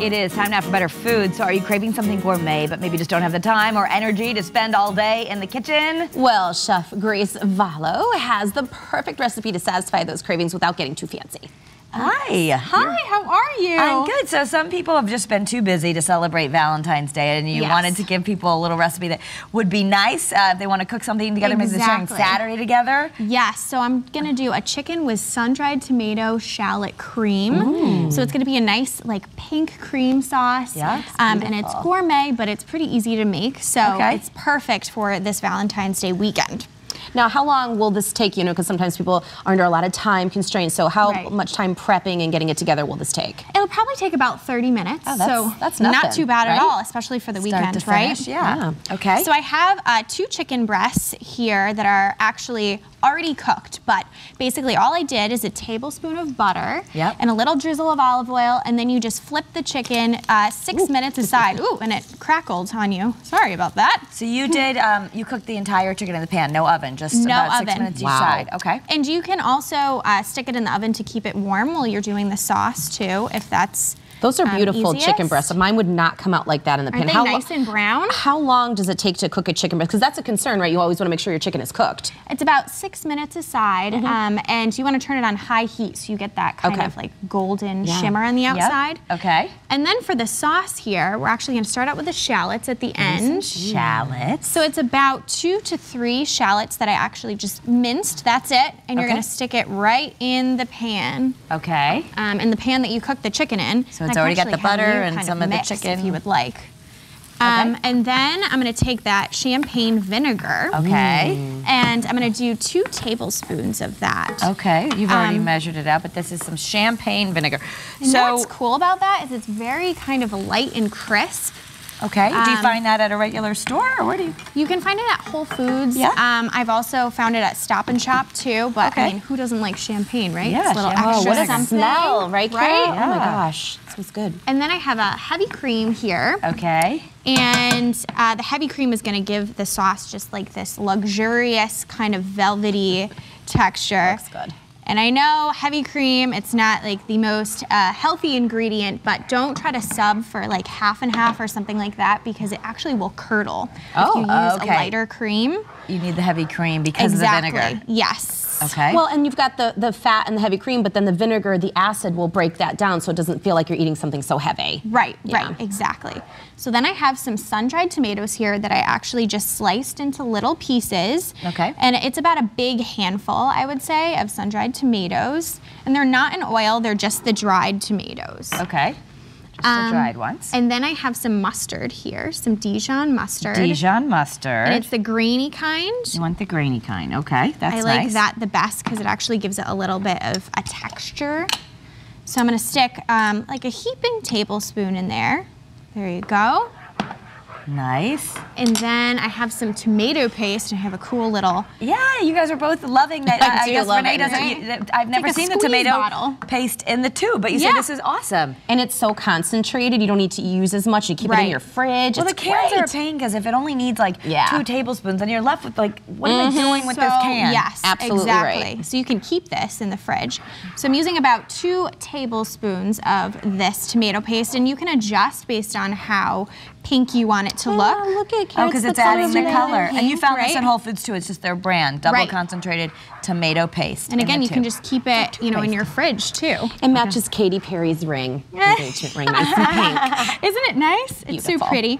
It is time now for better food. So are you craving something gourmet, but maybe just don't have the time or energy to spend all day in the kitchen? Well, Chef Grace Vallo has the perfect recipe to satisfy those cravings without getting too fancy. Hi. Hi, how are you? I'm good. So some people have just been too busy to celebrate Valentine's Day, and you wanted to give people a little recipe that would be nice if they want to cook something together, maybe they're sharing Saturday together. Yes, so I'm gonna do a chicken with sun-dried tomato shallot cream. Ooh. So it's gonna be a nice like pink cream sauce. Yeah, and it's gourmet, but it's pretty easy to make. So it's perfect for this Valentine's Day weekend. Now, how long will this take, you know, because sometimes people are under a lot of time constraints, so how much time prepping and getting it together will this take? It'll probably take about 30 minutes. Oh, that's not nothing, too bad at all, especially for the weekend, right? Yeah. Okay. So I have 2 chicken breasts here that are actually already cooked, but basically all I did is a tablespoon of butter and a little drizzle of olive oil, and then you just flip the chicken 6 minutes aside. Ooh, and it crackled on you. Sorry about that. So you did, you cooked the entire chicken in the pan, no oven, just no about oven. 6 minutes each side. Okay. And you can also stick it in the oven to keep it warm while you're doing the sauce too, if that's Those are beautiful chicken breasts. Mine would not come out like that in the pan. Aren't they nice and brown? How long does it take to cook a chicken breast? Because that's a concern, right? You always want to make sure your chicken is cooked. It's about 6 minutes aside, and you want to turn it on high heat so you get that kind of like golden shimmer on the outside. Okay. And then for the sauce here, we're actually going to start out with the shallots at the end. Shallots. So it's about 2 to 3 shallots that I actually just minced. That's it. And you're going to stick it right in the pan. Okay. In the pan that you cooked the chicken in. So it's already got the butter and some of the chicken. If you would like. And then I'm going to take that champagne vinegar. Okay. And I'm going to do 2 tablespoons of that. Okay. You've already measured it out, but this is some champagne vinegar. And what's cool about that is it's very kind of light and crisp. Okay. Do you find that at a regular store, or where do you? You can find it at Whole Foods. Yeah. I've also found it at Stop and Shop too. But I mean, who doesn't like champagne, right? Yeah. It's a little extra what a something, smell, right? Right? Oh my gosh, this was good. And then I have a heavy cream here. Okay. And the heavy cream is going to give the sauce just like this luxurious kind of velvety texture. Looks good. And I know heavy cream, it's not like the most healthy ingredient, but don't try to sub for like half and half or something like that because it actually will curdle if you use a lighter cream. You need the heavy cream because of the vinegar. Yes. Okay. Well, and you've got the fat and the heavy cream, but then the vinegar, the acid will break that down so it doesn't feel like you're eating something so heavy. Right, right, exactly. So then I have some sun-dried tomatoes here that I actually just sliced into little pieces. Okay. And it's about a big handful, I would say, of sun-dried tomatoes. And they're not in oil, they're just the dried tomatoes. Okay. Just the dried ones. And then I have some mustard here, some Dijon mustard. Dijon mustard. And it's the grainy kind. You want the grainy kind, okay, that's nice. I like that the best because it actually gives it a little bit of a texture. So I'm gonna stick like a heaping tablespoon in there. There you go. Nice. And then I have some tomato paste and I have a cool little... Yeah, you guys are both loving that. I guess Renee doesn't, I've never seen the tomato paste in the tube, but you say this is awesome. And it's so concentrated, you don't need to use as much. You keep it in your fridge. Well, the cans are a pain because if it only needs like 2 tablespoons, then you're left with like, what am I doing with this can? Yes, absolutely exactly. So you can keep this in the fridge. So I'm using about 2 tablespoons of this tomato paste, and you can adjust based on how pink you want it to look. Look at Oh, because it's adding the color. Pink, and you found this at Whole Foods too. It's just their brand, double concentrated tomato paste. And again, you can just keep it, you know, in your fridge too. It matches Katy Perry's ring, engagement ring, nice and pink. Isn't it nice? It's so pretty.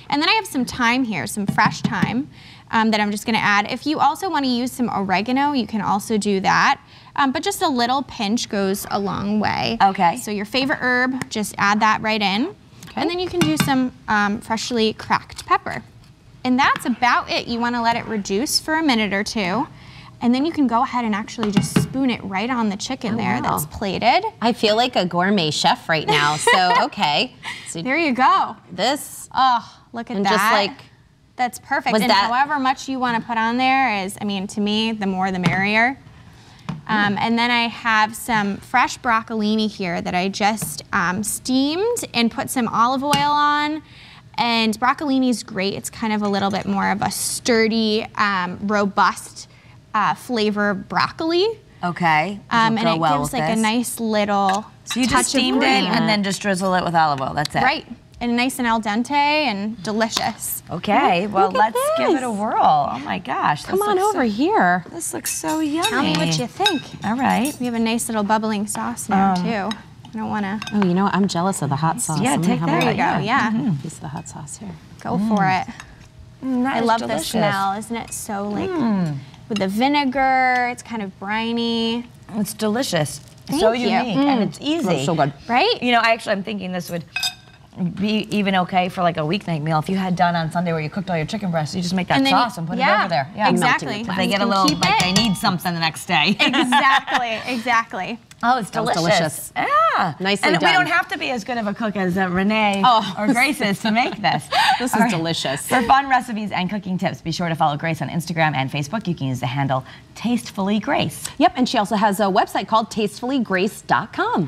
And then I have some thyme here, some fresh thyme that I'm just gonna add. If you also wanna use some oregano, you can also do that. But just a little pinch goes a long way. Okay. So your favorite herb, just add that right in. And then you can do some freshly cracked pepper. And that's about it. You want to let it reduce for a minute or 2. And then you can go ahead and actually just spoon it right on the chicken that's plated. I feel like a gourmet chef right now, so okay. So there you go. This. Oh, look at that. Just like, that's perfect. And however much you want to put on there is, I mean, to me, the more the merrier. And then I have some fresh broccolini here that I just steamed and put some olive oil on. And broccolini is great. It's kind of a little bit more of a sturdy, robust flavor broccoli. Okay. And it gives like a nice little So you just steamed it and then just drizzle it with olive oil. That's it. Right. And nice and al dente and delicious. Okay, well, let's give it a whirl. Oh my gosh. Come on over here. This looks so yummy. Tell me what you think. All right. We have a nice little bubbling sauce now, too. I don't want to. Oh, you know what? I'm jealous of the hot sauce. Yeah, take that. There you go, yeah. Piece of the hot sauce here. Go for it. I love the smell. Isn't it so, like, with the vinegar, it's kind of briny. It's delicious. Thank so you. unique, and it's easy. That's so good. Right? You know, I'm thinking this would be even okay for like a weeknight meal. If you had done on Sunday where you cooked all your chicken breasts, you just make that sauce and put it over there. Yeah, exactly. If they get a little, like they need something the next day. Exactly, exactly. Oh, it's delicious. Yeah. Nicely and done. we don't have to be as good of a cook as Renee or Grace is to make this. This is delicious. For fun recipes and cooking tips, be sure to follow Grace on Instagram and Facebook. You can use the handle TastefullyGrace. Yep, and she also has a website called tastefullygrace.com.